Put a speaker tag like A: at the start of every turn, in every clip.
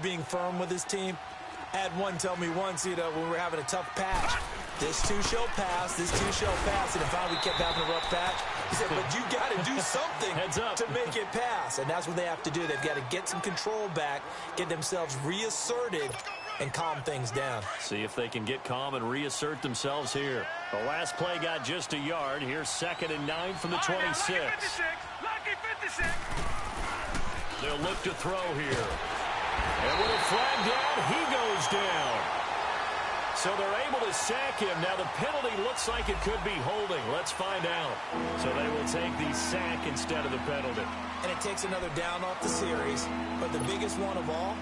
A: being firm with his team. I had one tell me once, when we were having a tough patch, this too shall pass, this too shall pass, and finally we kept having a rough patch. He said, but you got to do something to make it pass, and that's what they have to do. They've got to get some control back, get themselves reasserted, and calm things down.
B: See if they can get calm and reassert themselves here. The last play got just a yard. Here's 2nd and 9 from the 26.
C: Lucky 56.
B: They'll look to throw here. And with a flag down, he goes down. So they're able to sack him. Now the penalty looks like it could be holding. Let's find out. So they will take the sack instead of the penalty.
A: And it takes another down off the series. But the biggest one of all,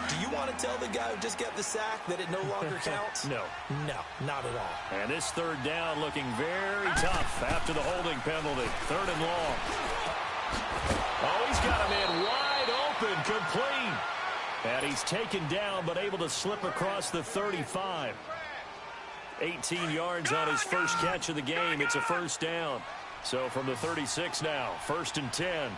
A: do you want to tell the guy who just got the sack that it no longer counts?
B: No.
A: No, not at all.
B: And this 3rd down looking very tough after the holding penalty. 3rd and long. Oh, he's got a man wide open, complete. And he's taken down but able to slip across the 35. 18 yards on his first catch of the game. It's a 1st down. So from the 36 now, 1st and 10.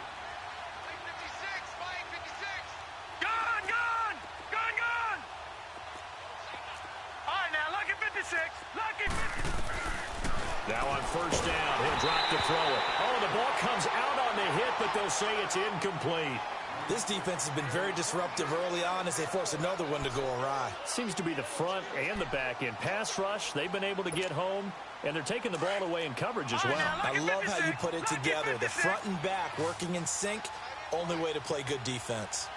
B: Now on 1st down, he'll drop to throw it. Oh, the ball comes out on the hit, but they'll say it's incomplete.
A: This defense has been very disruptive early on as they force another one to go awry.
B: Seems to be the front and the back end. Pass rush, they've been able to get home, and they're taking the ball away in coverage as well.
A: I love how you put it together. The front and back working in sync, only way to play good defense.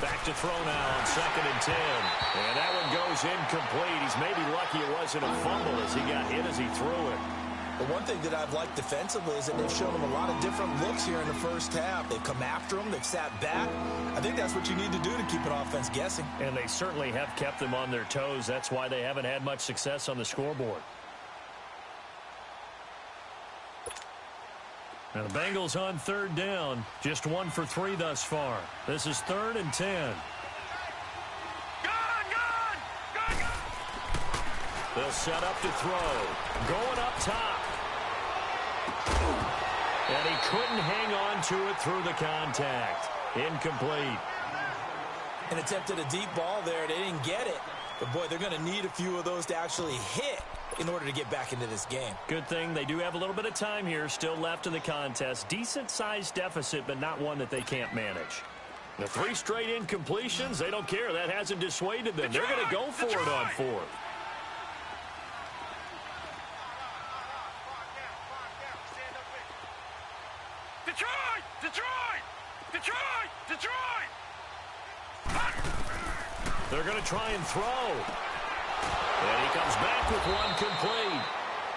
B: Back to throw now on 2nd and 10. And that one goes incomplete. He's maybe lucky it wasn't a fumble as he got hit as he threw it.
A: The one thing that I've liked defensively is that they've shown him a lot of different looks here in the first half. They've come after him. They've sat back. I think that's what you need to do to keep an offense guessing.
B: And they certainly have kept them on their toes. That's why they haven't had much success on the scoreboard. Now the Bengals on 3rd down. Just 1 for 3 thus far. This is 3rd and 10. They'll set up to throw. Going up top. And he couldn't hang on to it through the contact. Incomplete.
A: And attempted a deep ball there. They didn't get it. But, boy, they're going to need a few of those to actually hit in order to get back into this game.
B: Good thing they do have a little bit of time here still left in the contest. Decent-sized deficit, but not one that they can't manage. The 3 straight incompletions, they don't care. That hasn't dissuaded them. They're going to go for it on 4th. They're going to try and throw. And he comes back with one complete.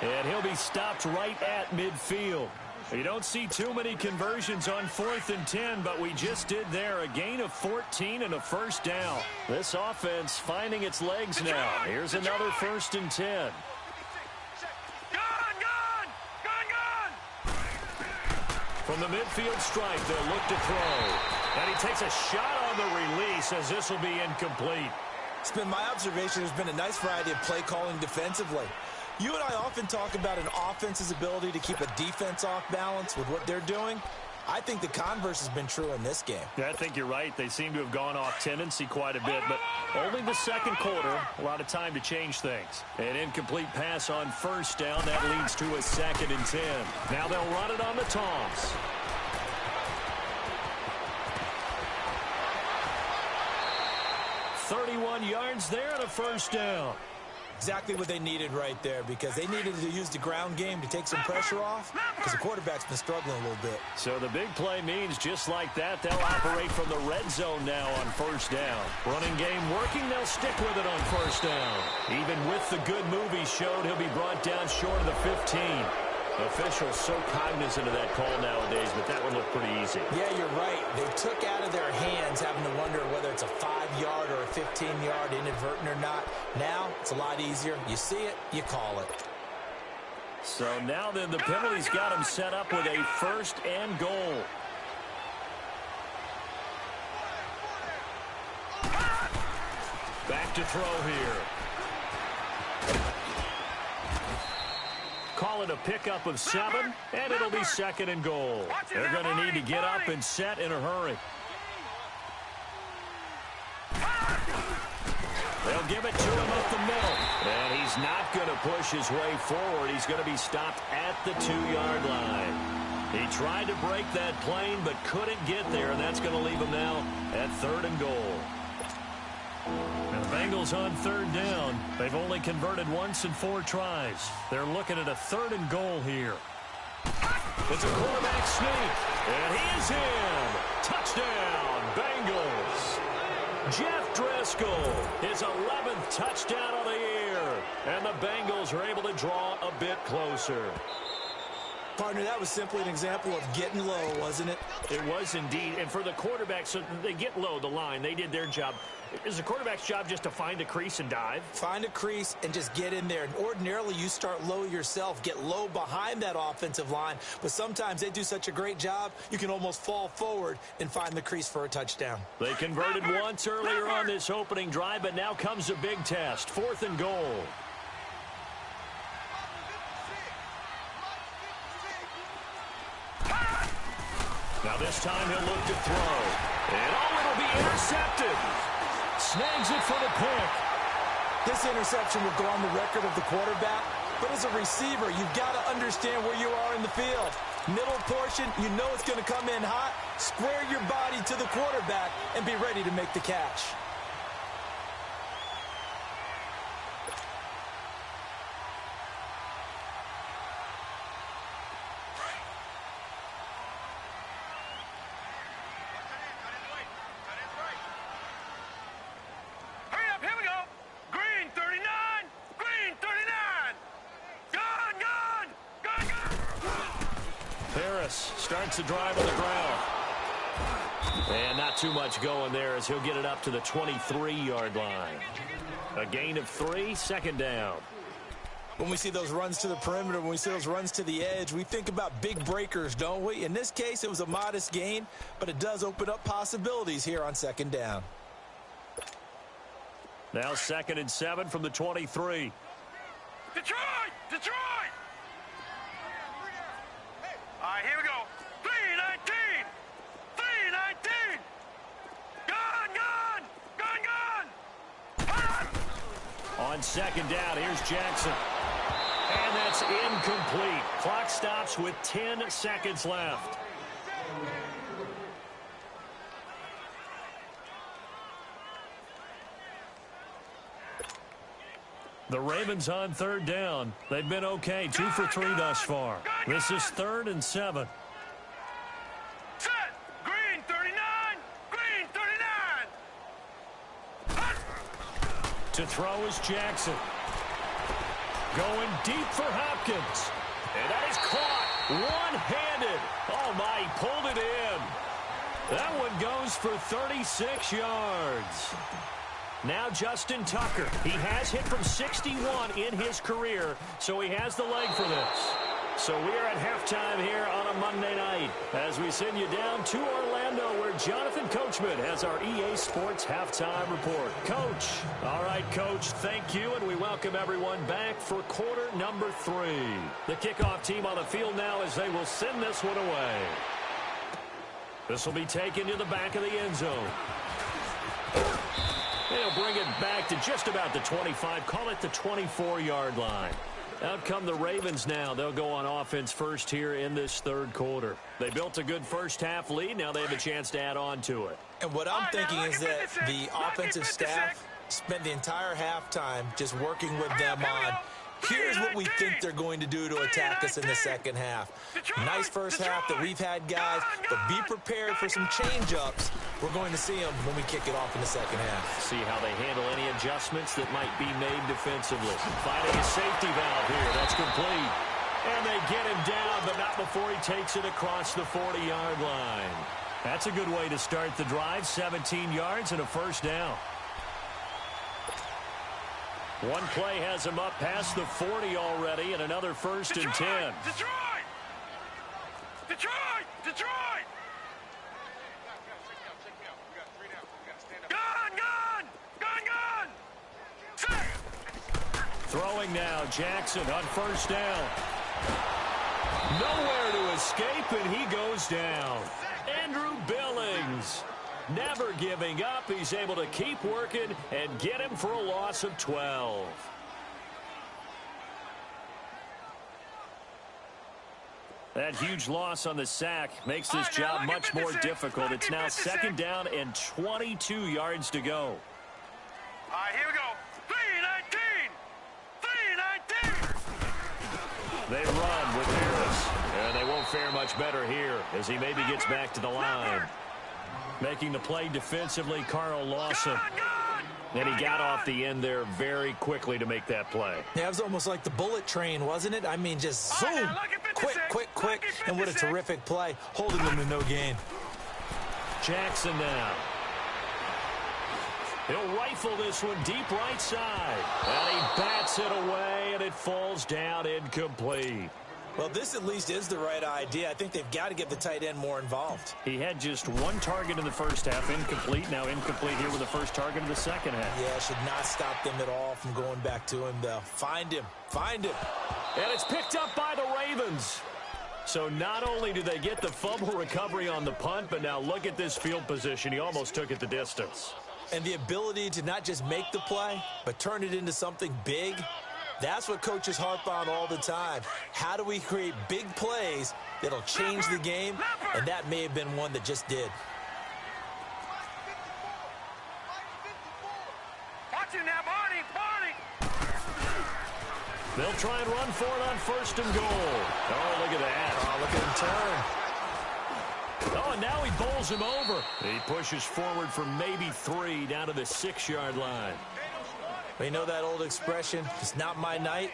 B: And he'll be stopped right at midfield. You don't see too many conversions on 4th and 10, but we just did there. A gain of 14 and a 1st down. This offense finding its legs now. Here's another 1st and 10. From the midfield stripe, they'll look to throw. And he takes a shot on the release as this will be incomplete.
A: It's been my observation there's been a nice variety of play calling defensively. You and I often talk about an offense's ability to keep a defense off balance with what they're doing. I think the converse has been true in this game.
B: Yeah, I think you're right. They seem to have gone off tendency quite a bit, but only the 2nd quarter, a lot of time to change things. An incomplete pass on 1st down. That leads to a 2nd and 10. Now they'll run it on the toss. .31 yards there and a 1st down.
A: Exactly what they needed right there, because they needed to use the ground game to take some pressure off, because the quarterback's been struggling a little bit.
B: So the big play means just like that, they'll operate from the red zone now on 1st down. Running game working, they'll stick with it on 1st down. Even with the good move he showed, he'll be brought down short of the 15. Officials so cognizant of that call nowadays, but that one looked pretty easy.
A: Yeah, you're right. They took out of their hands having to wonder whether it's a 5-yard or a 15-yard inadvertent or not. Now, it's a lot easier. You see it, you call it.
B: So now then, the penalty's got him set up with a 1st and goal. Back to throw here. Call it a pickup of 7, and it'll be 2nd and goal. They're going to need to get up and set in a hurry. They'll give it to him up the middle. And he's not going to push his way forward. He's going to be stopped at the 2-yard line. He tried to break that plane but couldn't get there, and that's going to leave him now at 3rd and goal. And the Bengals on 3rd down. They've only converted once in 4 tries. They're looking at a 3rd and goal here. It's a quarterback sneak, and he is in. Touchdown, Bengals. Jeff Driscoll, his 11th touchdown of the year. And the Bengals are able to draw a bit closer.
A: Partner, that was simply an example of getting low, wasn't it?
B: It was indeed. And for the quarterback, so they get low the line. They did their job. Is the quarterback's job just to find a crease and dive?
A: Find a crease and just get in there. And ordinarily, you start low yourself, get low behind that offensive line. But sometimes they do such a great job, you can almost fall forward and find the crease for a touchdown.
B: They converted once earlier on this opening drive, but now comes a big test. 4th and goal. Now this time he'll look to throw. And it'll be intercepted. Snags it for the pick.
A: This interception will go on the record of the quarterback, but as a receiver, you've got to understand where you are in the field. Middle portion, you know it's going to come in hot. Square your body to the quarterback and be ready to make the catch.
B: Starts the drive on the ground. And not too much going there as he'll get it up to the 23-yard line. A gain of 3, 2nd down.
A: When we see those runs to the perimeter, when we see those runs to the edge, we think about big breakers, don't we? In this case, it was a modest gain, but it does open up possibilities here on 2nd down.
B: Now 2nd and 7 from the 23.
C: Detroit! Detroit! All right, here we go. 3-19! 3-19! Gone!
B: On 2nd down, here's Jackson. And that's incomplete. Clock stops with 10 seconds left. The Ravens on 3rd down. They've been okay, 2 for 3 thus far. This is 3rd and 7.
C: Set! Green 39! Green 39!
B: To throw is Jackson. Going deep for Hopkins. And that is caught one-handed. Oh, my, he pulled it in. That one goes for 36 yards. Now Justin Tucker. He has hit from 61 in his career, so he has the leg for this. So we are at halftime here on a Monday night as we send you down to Orlando where Jonathan Coachman has our EA Sports halftime report. Coach. All right, Coach, thank you, and we welcome everyone back for quarter number 3. The kickoff team on the field now as they will send this one away. This will be taken to the back of the end zone. They'll bring it back to just about the 25, call it the 24-yard line. Out come the Ravens now. They'll go on offense first here in this 3rd quarter. They built a good first-half lead. Now they have a chance to add on to it.
A: And what I'm thinking is that the offensive staff spent the entire halftime just working with them on, here's what we think they're going to do to attack us in the second half. Nice first half that we've had, guys, but be prepared for some change-ups. We're going to see them when we kick it off in the second half.
B: See how they handle any adjustments that might be made defensively. Finding a safety valve here. That's complete. And they get him down, but not before he takes it across the 40-yard line. That's a good way to start the drive. 17 yards and a first down. One play has him up past the 40 already, and another 1st and 10.
C: Detroit! Detroit! Detroit! Gone! Gone! Gone!
B: Throwing now, Jackson on 1st down. Nowhere to escape, and he goes down. Andrew Billings, never giving up. He's able to keep working and get him for a loss of 12. That huge loss on the sack makes this job much more difficult. It's now 2nd down and 22 yards to go.
C: All right, here we go. 3-19. 3-19.
B: They run with Harris, and they won't fare much better here as he maybe gets back to the line. Making the play defensively, Carl Lawson. And he got off the end there very quickly to make that play.
A: Yeah, it was almost like the bullet train, wasn't it? I mean, just zoom, quick, and what a terrific play, holding them to no gain.
B: Jackson now. He'll rifle this one deep right side. And he bats it away, and it falls down incomplete.
A: Well, this at least is the right idea. I think they've got to get the tight end more involved.
B: He had just one target in the first half, incomplete. Now incomplete here with the first target of the second half.
A: Yeah, should not stop them at all from going back to him, though. Find him. And
B: it's picked up by the Ravens. So not only do they get the fumble recovery on the punt, but now look at this field position. He almost took it the distance.
A: And the ability to not just make the play, but turn it into something big. That's what coaches harp on all the time. How do we create big plays that'll change the game? And that may have been one that just did.
C: Watch it now, Barney.
B: They'll try and run for it on 1st and goal. Oh, look at that.
A: Oh, look at him turn.
B: Oh, and now he bowls him over. He pushes forward for maybe 3 down to the 6-yard line.
A: Well, you know that old expression, it's not my night?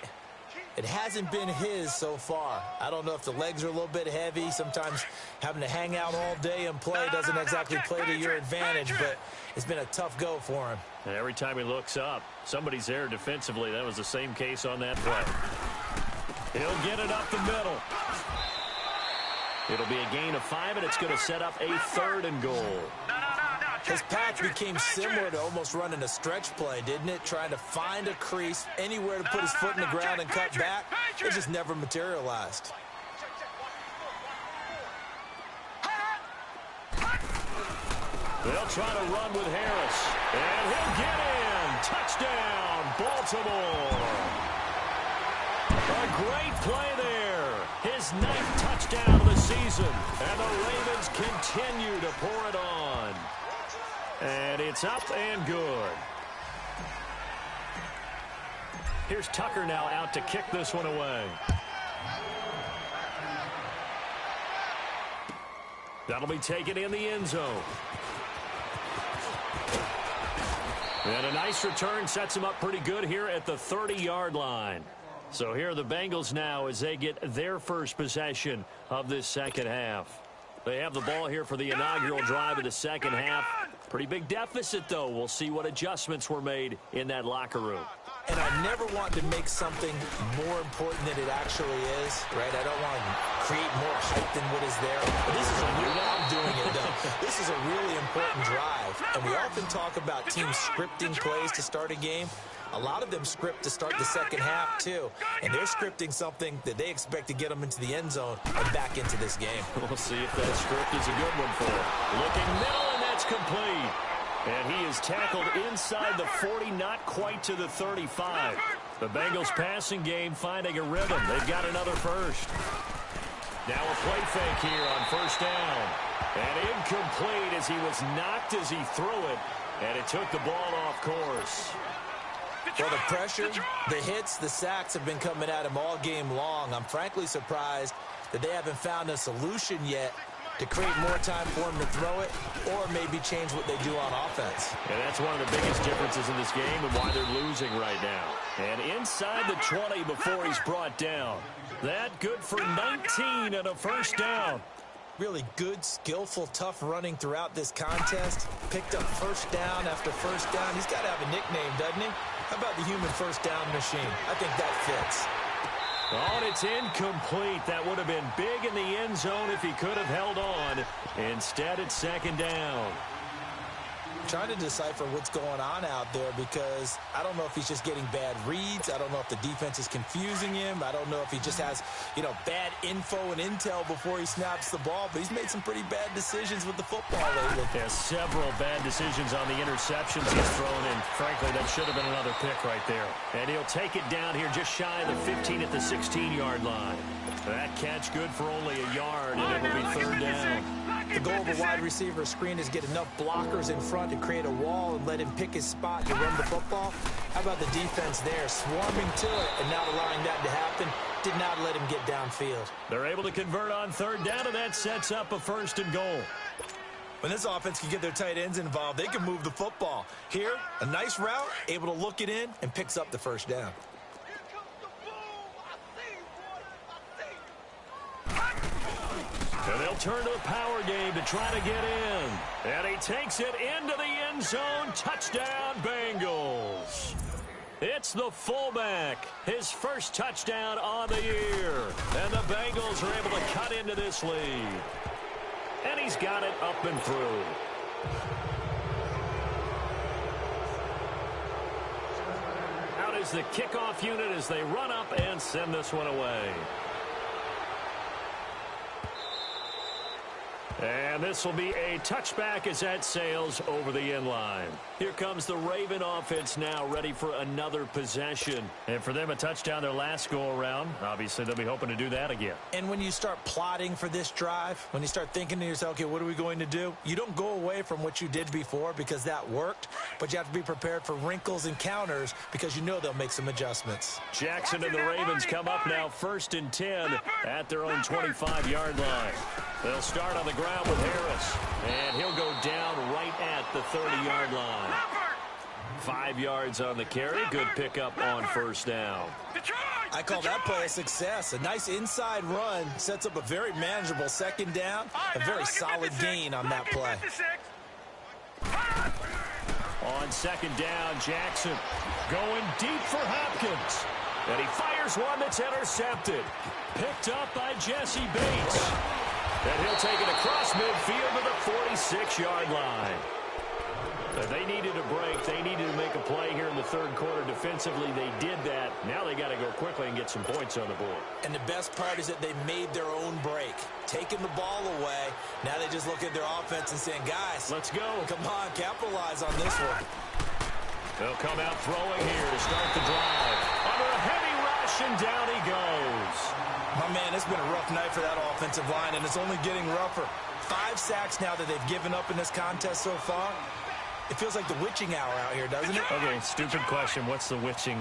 A: It hasn't been his so far. I don't know if the legs are a little bit heavy. Sometimes having to hang out all day and play doesn't exactly play to your advantage, but it's been a tough go for him.
B: And every time he looks up, somebody's there defensively. That was the same case on that play. He'll get it up the middle. It'll be a gain of 5, and it's going to set up a 3rd and goal.
A: His path became similar to almost running a stretch play, didn't it? Trying to find a crease, anywhere to put his foot in the ground and cut back. It just never materialized.
B: They'll try to run with Harris. And he'll get in. Touchdown, Baltimore. A great play there. His 9th touchdown of the season. And the Ravens continue to pour it on. And it's up and good. Here's Tucker now out to kick this one away. That'll be taken in the end zone. And a nice return sets him up pretty good here at the 30-yard line. So here are the Bengals now as they get their first possession of this second half. They have the ball here for the inaugural drive of the second half. Pretty big deficit, though. We'll see what adjustments were made in that locker room.
A: And I never want to make something more important than it actually is, right? I don't want to create more hype than what is there. But this is a real, I'm doing it, though. This is a really important drive. And we often talk about teams scripting plays to start a game. A lot of them script to start the second half, too. And they're scripting something that they expect to get them into the end zone and back into this game.
B: We'll see if that script is a good one for him. Looking middle, and that's complete. And he is tackled inside the 40, not quite to the 35. The Bengals passing game finding a rhythm. They've got another first. Now a play fake here on 1st down. And incomplete as he was knocked as he threw it. And it took the ball off course.
A: Well, the pressure, the hits, the sacks have been coming at him all game long. I'm frankly surprised that they haven't found a solution yet to create more time for him to throw it or maybe change what they do on offense.
B: And that's one of the biggest differences in this game and why they're losing right now. And inside the 20 before he's brought down. That good for 19 and a 1st down.
A: Really good, skillful, tough running throughout this contest. Picked up 1st down after 1st down. He's got to have a nickname, doesn't he? How about the human 1st down machine? I think that fits.
B: Oh, and it's incomplete. That would have been big in the end zone if he could have held on. Instead, it's 2nd down.
A: trying to decipher what's going on out there because I don't know if he's just getting bad reads. I don't know if the defense is confusing him. I don't know if he just has, bad info and intel before he snaps the ball. But he's made some pretty bad decisions with the football lately.
B: Yeah, several bad decisions on the interceptions he's thrown in. Frankly, that should have been another pick right there. And he'll take it down here just shy of the 15 at the 16-yard line. That catch good for only a yard, and it will be third down.
A: The goal of a wide receiver screen is get enough blockers in front to create a wall and let him pick his spot to run the football. How about the defense there, swarming to it and not allowing that to happen? Did not let him get downfield.
B: They're able to convert on third down, and that sets up a first and goal.
A: When this offense can get their tight ends involved, they can move the football. Here, a nice route, able to look it in, and picks up the first down.
B: And they'll turn to the power game to try to get in. And he takes it into the end zone. Touchdown, Bengals. It's the fullback. His first touchdown on the year. And the Bengals are able to cut into this lead. And he's got it up and through. Out is the kickoff unit as they run up and send this one away. And this will be a touchback as that sails over the end line. Here comes the Raven offense now, ready for another possession. And for them, a touchdown their last go-around. Obviously, they'll be hoping to do that again.
A: And when you start plotting for this drive, when you start thinking to yourself, okay, what are we going to do? You don't go away from what you did before because that worked, but you have to be prepared for wrinkles and counters because you know they'll make some adjustments.
B: Jackson and the Ravens come up now 1st and 10 at their own 25-yard line. They'll start on the ground with Harris, and he'll go down right at the 30-yard line. 5 yards on the carry. Good pickup on first down.
A: I call that play a success. A nice inside run sets up a very manageable second down. A very solid gain on that play.
B: On second down, Jackson going deep for Hopkins. And he fires one that's intercepted. Picked up by Jesse Bates. And he'll take it across midfield to the 46-yard line. They needed a break. They needed to make a play here in the third quarter. Defensively, they did that. Now they got to go quickly and get some points on the board.
A: And the best part is that they made their own break. Taking the ball away. Now they just look at their offense and saying, guys,
B: let's go.
A: Come on, capitalize on this one.
B: They'll come out throwing here to start the drive. Under a heavy rush, and down he goes.
A: My man, it's been a rough night for that offensive line, and it's only getting rougher. 5 sacks now that they've given up in this contest so far. It feels like the witching hour out here, doesn't it?
B: Okay, stupid question. What's the witching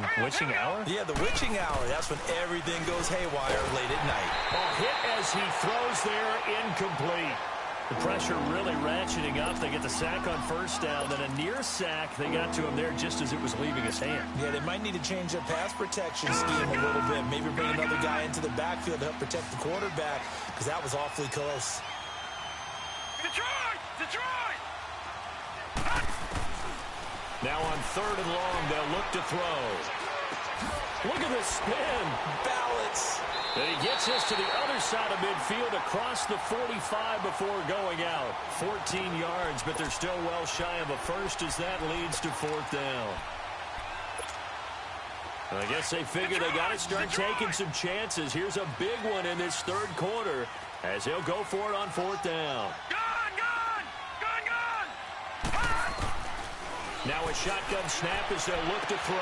B: hour?
A: Yeah, the witching hour. That's when everything goes haywire late at night.
B: A hit as he throws there, incomplete. The pressure really ratcheting up. They get the sack on first down, then a near sack. They got to him there just as it was leaving his hand.
A: Yeah, they might need to change their pass protection scheme a little bit. Maybe bring another guy into the backfield to help protect the quarterback, because that was awfully close.
C: Detroit! Detroit!
B: Now on third and long, they'll look to throw. Look at the spin.
A: Balance.
B: And he gets us to the other side of midfield across the 45 before going out. 14 yards, but they're still well shy of a first as that leads to fourth down. I guess they figure they got to start taking some chances. Here's a big one in this third quarter as he'll go for it on fourth down. Now a shotgun snap as they'll look to throw.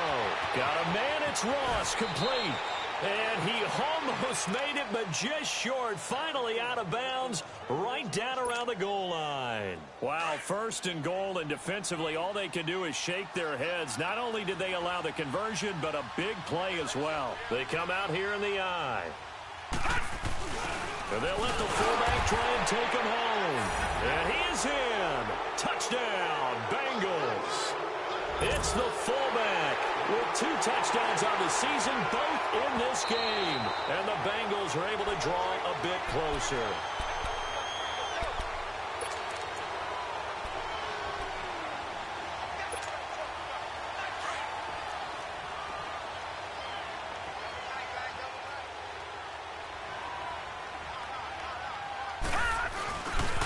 B: Got a man, it's Ross, complete. And he almost made it, but just short. Finally out of bounds, right down around the goal line. Wow, first and goal, and defensively, all they can do is shake their heads. Not only did they allow the conversion, but a big play as well. They come out here in the eye. And they'll let the fullback try and take him home. And he is in. Touchdown, Bengals. It's the fullback with 2 touchdowns on the season, both in this game. And the Bengals are able to draw a bit closer.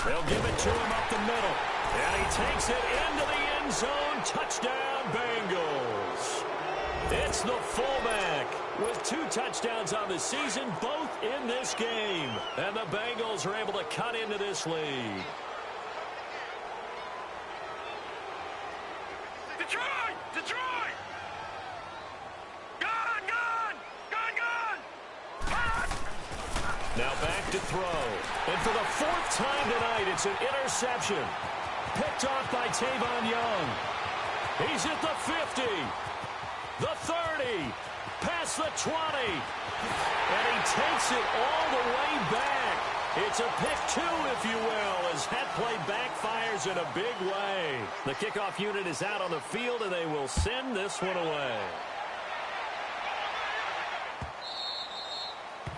B: They'll give it to him up the middle. And he takes it into the end zone. Touchdown, Bengals. It's the fullback with 2 touchdowns on the season, both in this game. And the Bengals are able to cut into this lead.
C: Detroit! Detroit! Gone! Gone! Gone! Gone! Hot!
B: Now back to throw. And for the 4th time tonight, it's an interception. Picked off by Tavon Young. He's at the 50. The 30, past the 20, and he takes it all the way back. It's a pick 2, if you will, as that play backfires in a big way. The kickoff unit is out on the field, and they will send this one away.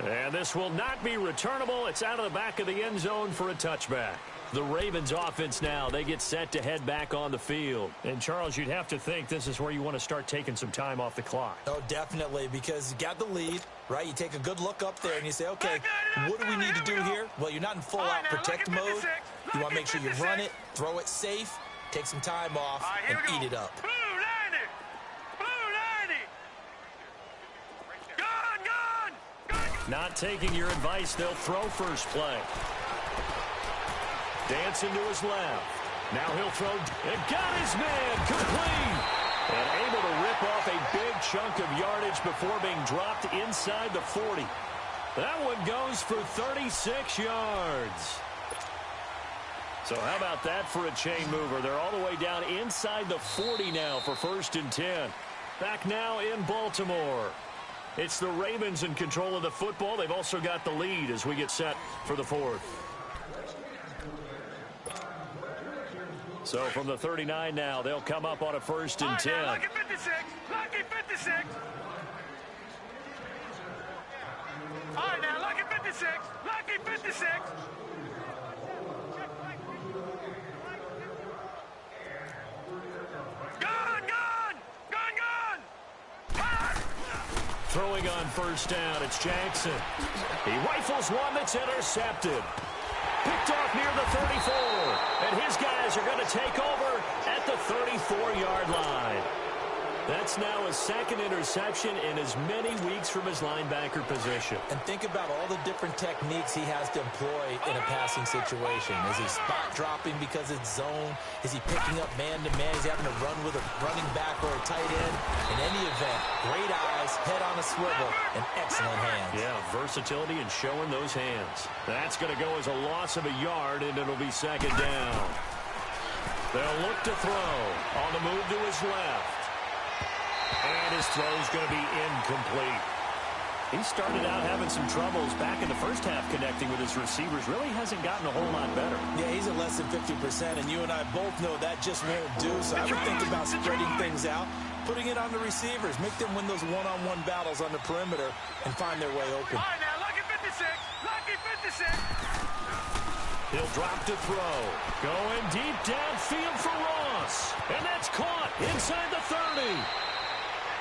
B: And this will not be returnable. It's out of the back of the end zone for a touchback. The Ravens offense now, they get set to head back on the field. And, Charles, you'd have to think this is where you want to start taking some time off the clock.
A: Oh, definitely, because you got the lead, right? You take a good look up there and you say, okay, what do we need to do here? Well, you're not in full-out protect mode. You want to make sure you run it, throw it safe, take some time off, and eat it up.
C: Blue 90! Blue 90! Gone! Gone! Gone!
B: Not taking your advice, they'll throw first play. Dancing to his left. Now he'll throw and got his man complete. And able to rip off a big chunk of yardage before being dropped inside the 40. That one goes for 36 yards. So how about that for a chain mover? They're all the way down inside the 40 now for 1st and 10. Back now in Baltimore. It's the Ravens in control of the football. They've also got the lead as we get set for the 4th. So from the 39 now, they'll come up on a 1st and 10.
C: Lucky 56. Lucky 56. All right, now, lucky 56. Lucky 56. Gone, gone. Gone, gone. Hot.
B: Throwing on 1st down, it's Jackson. He rifles one that's intercepted. Picked off near the 34. And his guys are going to take over at the 34-yard line. That's now his 2nd interception in as many weeks from his linebacker position.
A: And think about all the different techniques he has to employ in a passing situation. Is he spot dropping because it's zone? Is he picking up man-to-man? Is he having to run with a running back or a tight end? In any event, great eyes, head on a swivel, and excellent hands.
B: Yeah, versatility and showing those hands. That's going to go as a loss of a yard, and it'll be 2nd down. They'll look to throw. On the move to his left. And his throw's going to be incomplete. He started out having some troubles back in the first half connecting with his receivers. Really hasn't gotten a whole lot better.
A: Yeah, he's at less than 50%, and you and I both know that just won't do. So I would think about spreading things out, putting it on the receivers, make them win those one-on-one battles on the perimeter, and find their way open.
C: All right, now, lucky 56. Lucky 56.
B: He'll drop to throw. Going deep downfield for Ross. And that's caught inside the 30.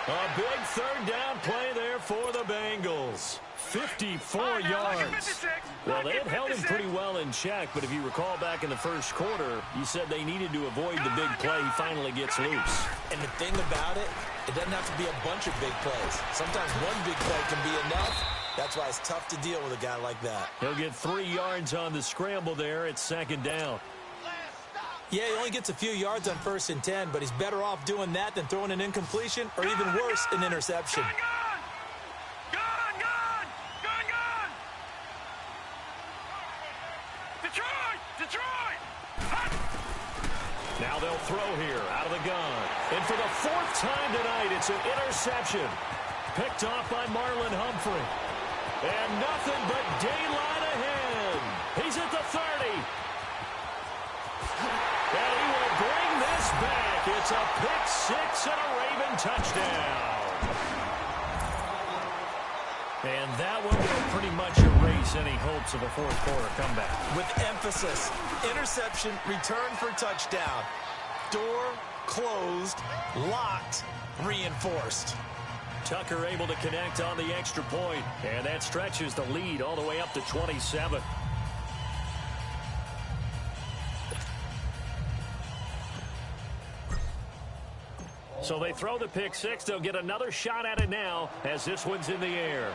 B: A big 3rd down play there for the Bengals. 54 yards. Well, they had held him pretty well in check, but if you recall back in the first quarter, you said they needed to avoid the big play. He finally gets loose.
A: And the thing about it, it doesn't have to be a bunch of big plays. Sometimes one big play can be enough. That's why it's tough to deal with a guy like that.
B: He'll get 3 yards on the scramble there at 2nd down.
A: Yeah, he only gets a few yards on 1st and 10, but he's better off doing that than throwing an incompletion or even worse, an interception.
C: Gone! Gone! Gone! Gone! Gone! Detroit! Detroit! Hot!
B: Now they'll throw here out of the gun. And for the 4th time tonight, it's an interception. Picked off by Marlon Humphrey. And nothing but daylight ahead. He's at the 30. And he will bring this back. It's a pick-6 and a Raven touchdown. And that one will pretty much erase any hopes of a 4th quarter comeback.
A: With emphasis, interception, return for touchdown. Door closed, locked, reinforced.
B: Tucker able to connect on the extra point, and that stretches the lead all the way up to 27. So they throw the pick six. They'll get another shot at it now as this one's in the air.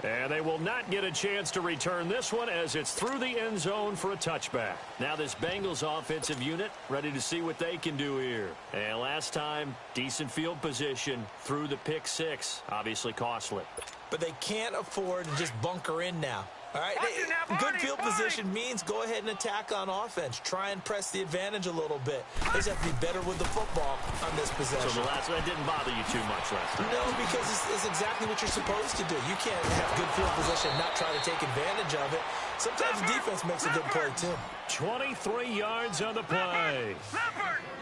B: And they will not get a chance to return this one as it's through the end zone for a touchback. Now this Bengals offensive unit ready to see what they can do here. And last time, decent field position through the pick six. Obviously costly.
A: But they can't afford to just bunker in now. All right, good field position means go ahead and attack on offense. Try and press the advantage a little bit. They just have to be better with the football on this possession.
B: So that didn't bother you too much last time?
A: No, because it's exactly what you're supposed to do. You can't have good field position and not try to take advantage of it. Sometimes the defense makes a good play, too.
B: 23 yards on the play.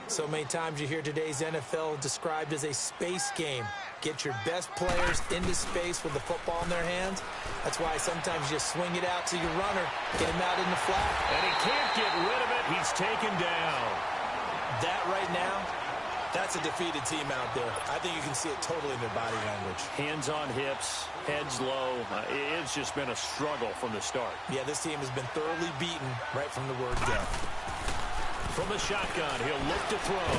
A: So many times you hear today's NFL described as a space game. Get your best players into space with the football in their hands. That's why sometimes you swing it out to your runner, get him out in the flat.
B: And he can't get rid of it. He's taken down.
A: That right now, that's a defeated team out there. I think you can see it totally in their body language.
B: Hands on hips, heads low. It's just been a struggle from the start.
A: Yeah, this team has been thoroughly beaten right from the word go.
B: From the shotgun, he'll look to throw.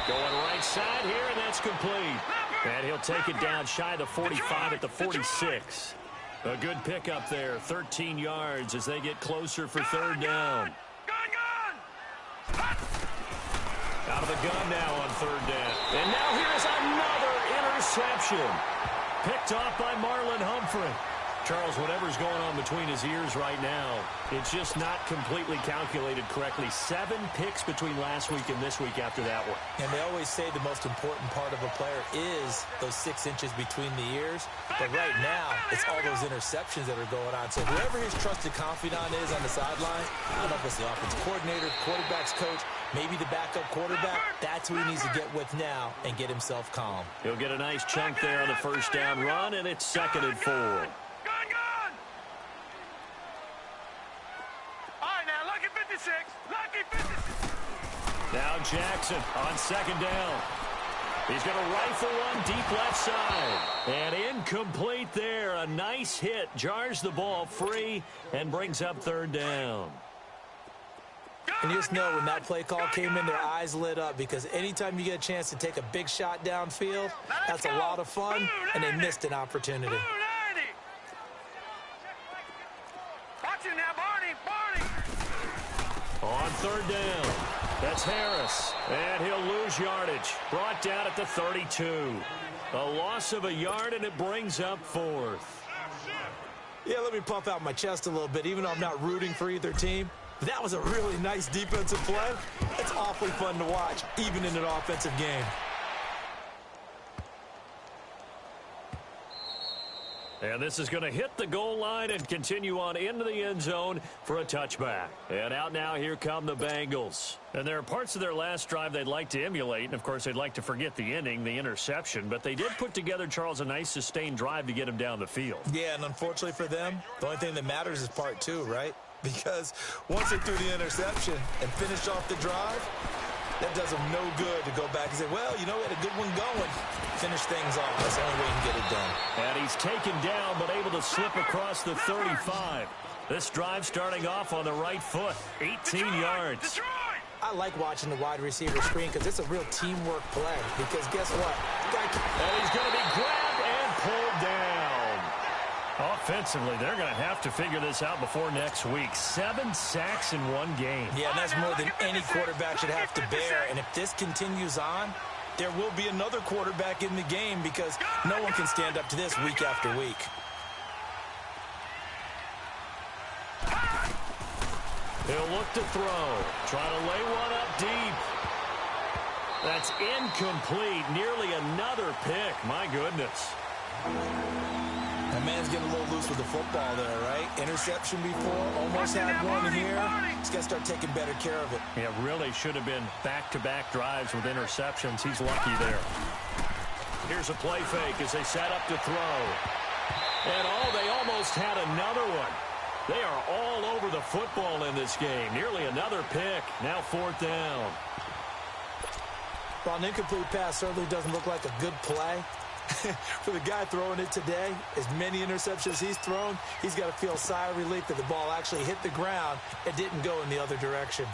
B: Going right side here, and that's complete. And he'll take it down shy of the 45 at the 46. A good pickup there, 13 yards as they get closer for third down. Out of the gun now on third down. And now here's another interception. Picked off by Marlon Humphrey. Charles, whatever's going on between his ears right now, it's just not completely calculated correctly. 7 picks between last week and this week after that one.
A: And they always say the most important part of a player is those 6 inches between the ears. But right now, it's all those interceptions that are going on. So whoever his trusted confidant is on the sideline, I don't know if it's the offense coordinator, quarterback's coach, maybe the backup quarterback, that's who he needs to get with now and get himself calm.
B: He'll get a nice chunk there on the first down run, and it's 2nd and 4. Now Jackson on 2nd down. He's going to rifle one deep left side. And incomplete there. A nice hit. Jars the ball free and brings up 3rd down.
A: And you just know when that play call came in, their eyes lit up because anytime you get a chance to take a big shot downfield, that's a lot of fun, and they missed an opportunity.
B: On 3rd down, that's Harris, and he'll lose yardage. Brought down at the 32. A loss of a yard, and it brings up 4th.
A: Yeah, let me puff out my chest a little bit, even though I'm not rooting for either team. That was a really nice defensive play. It's awfully fun to watch, even in an offensive game.
B: And this is going to hit the goal line and continue on into the end zone for a touchback. And out now, here come the Bengals. And there are parts of their last drive they'd like to emulate. And, of course, they'd like to forget the inning, the interception. But they did put together, Charles, a nice sustained drive to get him down the field.
A: Yeah, and unfortunately for them, the only thing that matters is part 2, right? Because once they threw the interception and finished off the drive, that does them no good to go back and say, well, you know, we had a good one going. Finish things off. That's the only way you can get it done.
B: And he's taken down, but able to slip across the 35. This drive starting off on the right foot. 18 yards.
A: I like watching the wide receiver screen because it's a real teamwork play. Because guess what?
B: And he's going to be grabbed and pulled down. Offensively, they're going to have to figure this out before next week. 7 sacks in one game.
A: Yeah, and that's more than any quarterback should have to bear. And if this continues on, there will be another quarterback in the game because no one can stand up to this week after week.
B: He'll look to throw. Trying to lay one up deep. That's incomplete. Nearly another pick. My goodness.
A: That man's getting a little loose with the football there, right? Interception before, almost had one here. He's got to start taking better care of it.
B: Yeah, really should have been back-to-back drives with interceptions. He's lucky there. Here's a play fake as they set up to throw. And they almost had another one. They are all over the football in this game. Nearly another pick. Now 4th down.
A: Well, an incomplete pass certainly doesn't look like a good play. For the guy throwing it today, as many interceptions he's thrown, he's got to feel a sigh of relief that the ball actually hit the ground and didn't go in the other direction.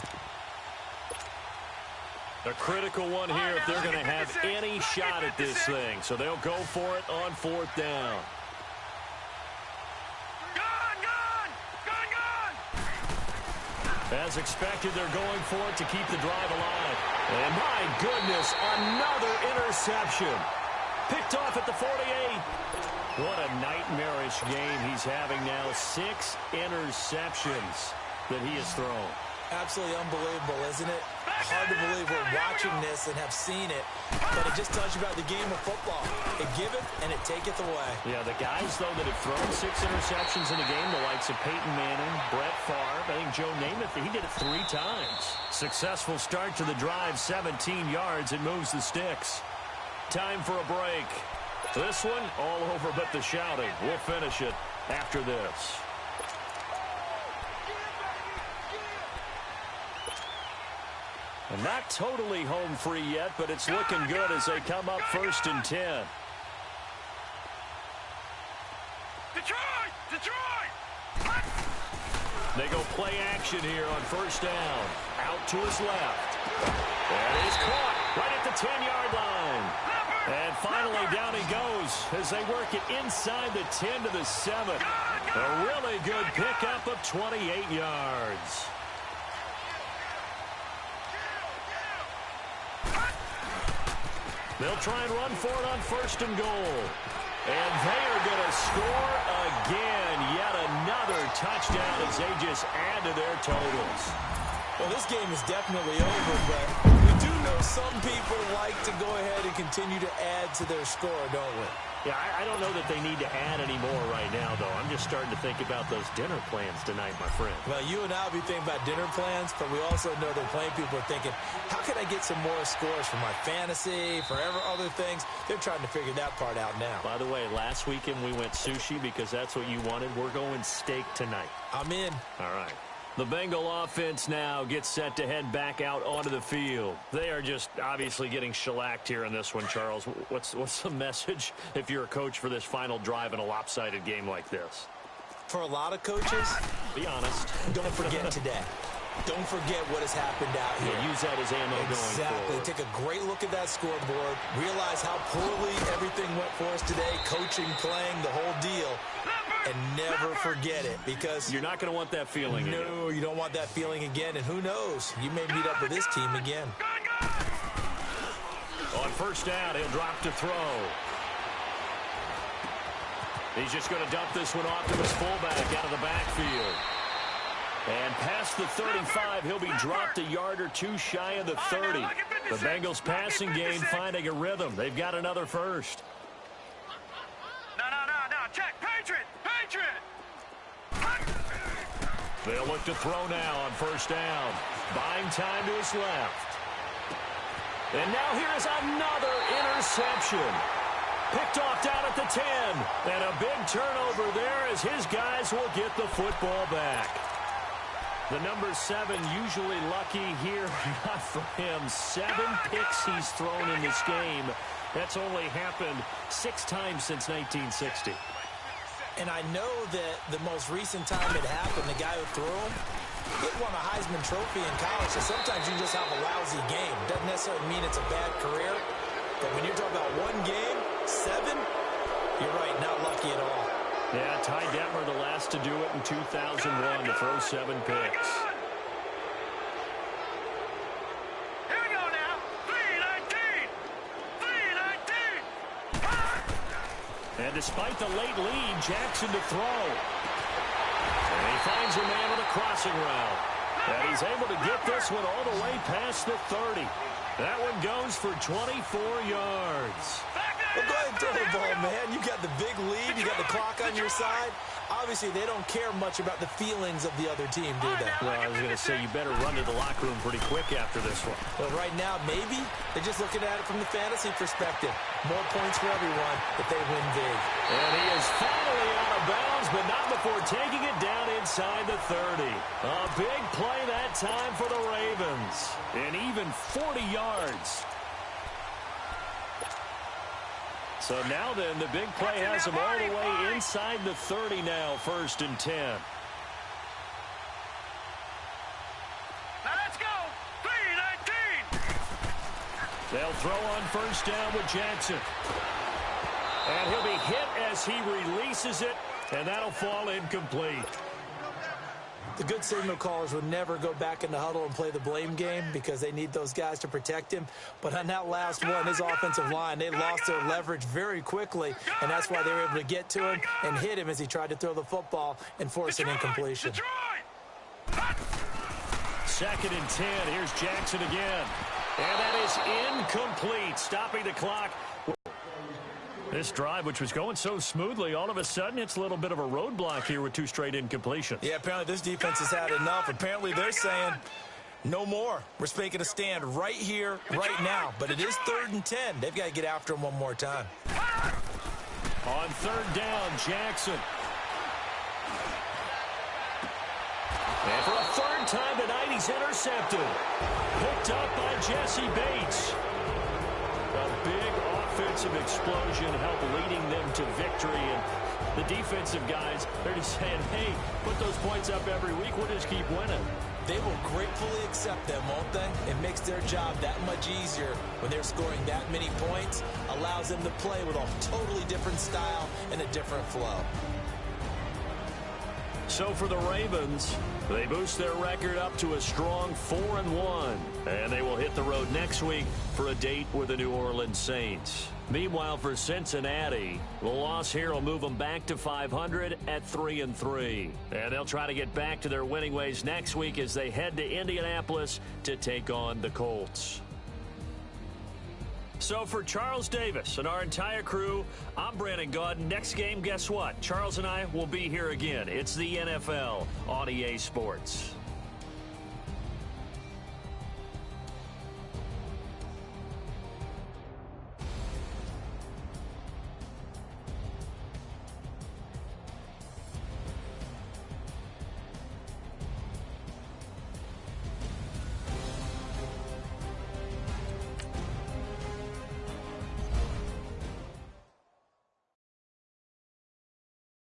B: A critical one here if they're going to have any shot at this thing. So they'll go for it on 4th down. As expected, they're going for it to keep the drive alive. And my goodness, another interception. Picked off at the 48. What a nightmarish game he's having now. 6 interceptions that he has thrown.
A: Absolutely unbelievable, isn't it? Hard to believe we're watching this and have seen it, but it just tells you about the game of football. It giveth and it taketh away.
B: Yeah, the guys, though, that have thrown 6 interceptions in a game, the likes of Peyton Manning, Brett Favre, I think Joe Namath, he did it 3 times. Successful start to the drive, 17 yards, and moves the sticks. Time for a break. This one, all over but the shouting. We'll finish it after this. And not totally home free yet, but it's looking good as they come up 1st and 10.
C: Detroit!
B: They go play action here on 1st down. Out to his left. And he's caught right at the 10-yard line. And finally down he goes as they work it inside the 10 to the 7. A really good pickup of 28 yards. They'll try and run for it on 1st and goal. And they are going to score again. Yet another touchdown as they just add to their totals.
A: Well, this game is definitely over, but we do know some people like to go ahead and continue to add to their score, don't we?
B: Yeah, I don't know that they need to add any more right now, though. I'm just starting to think about those dinner plans tonight, my friend.
A: Well, you and I will be thinking about dinner plans, but we also know that plenty of people are thinking, how can I get some more scores for my fantasy, for other things? They're trying to figure that part out now.
B: By the way, last weekend we went sushi because that's what you wanted. We're going steak tonight.
A: I'm in.
B: All right. The Bengal offense now gets set to head back out onto the field. They are just obviously getting shellacked here in this one, Charles. What's the message if you're a coach for this final drive in a lopsided game like this?
A: For a lot of coaches,
B: be honest.
A: Don't forget today. Don't forget what has happened out here.
B: Yeah, use that as ammo going forward.
A: Exactly. Take a great look at that scoreboard. Realize how poorly everything went for us today. Coaching, playing, the whole deal. And never forget it, because
B: you're not going to want that feeling again.
A: No, you don't want that feeling again. And who knows? You may meet up with this team again.
B: On 1st down, he'll drop to throw. He's just going to dump this one off to his fullback out of the backfield. And past the 35, he'll be dropped a yard or two shy of the 30. The Bengals passing game finding a rhythm. They've got another first.
C: No. Check. Patriot!
B: They'll look to throw now on 1st down. Buying time to his left. And now here's another interception. Picked off down at the 10. And a big turnover there as his guys will get the football back. The number 7 usually lucky here. Not for him. 7 picks he's thrown in this game. That's only happened 6 times since 1960.
A: And I know that the most recent time it happened, the guy who threw him, he won a Heisman Trophy in college. So sometimes you just have a lousy game. Doesn't necessarily mean it's a bad career. But when you're talking about one game, 7, you're right, not lucky at all.
B: Yeah, Ty Detmer, the last to do it in 2001 to throw 7 picks.
C: Here we go now. 3-19.
B: And despite the late lead, Jackson to throw. And he finds a man with a crossing route. And he's able to get this one all the way past the 30. That one goes for 24 yards.
A: Well, go ahead and throw the ball, man. You got the big lead. You got the clock on your side. Obviously, they don't care much about the feelings of the other team, do they?
B: Well, I was going to say, you better run to the locker room pretty quick after this one.
A: Well, right now, maybe they're just looking at it from the fantasy perspective. More points for everyone if they win big.
B: And he is finally out of bounds, but not before taking it down inside the 30. A big play that time for the Ravens. And even 40 yards. So now then, the big play has him all the way inside the 30 now, 1st and 10.
C: Now let's go. 3-19.
B: They'll throw on first down with Jackson. And he'll be hit as he releases it, and that'll fall incomplete.
A: The good signal callers would never go back in the huddle and play the blame game because they need those guys to protect him. But on that last one, his offensive line, they lost their leverage very quickly, and that's why they were able to get to him and hit him as he tried to throw the football and force an incompletion.
B: Second and 10. Here's Jackson again. And that is incomplete, stopping the clock. This drive, which was going so smoothly, all of a sudden it's a little bit of a roadblock here with 2 straight incompletions.
A: Yeah, apparently this defense has had enough. Apparently they're saying no more. We're making a stand right here, right now. But it is 3rd and 10. They've got to get after him one more time.
B: On 3rd down, Jackson. And for a 3rd time tonight, he's intercepted. Picked up by Jesse Bates. A big offensive explosion helped leading them to victory. And the defensive guys, they're just saying, hey, put those points up every week. We'll just keep winning.
A: They will gratefully accept them, won't they? It makes their job that much easier when they're scoring that many points. Allows them to play with a totally different style and a different flow.
B: So for the Ravens, they boost their record up to a strong 4-1. And they will hit the road next week for a date with the New Orleans Saints. Meanwhile, for Cincinnati, the loss here will move them back to 500 at 3-3. And they'll try to get back to their winning ways next week as they head to Indianapolis to take on the Colts. So for Charles Davis and our entire crew, I'm Brandon Gaudin. Next game, guess what? Charles and I will be here again. It's the NFL on EA Sports.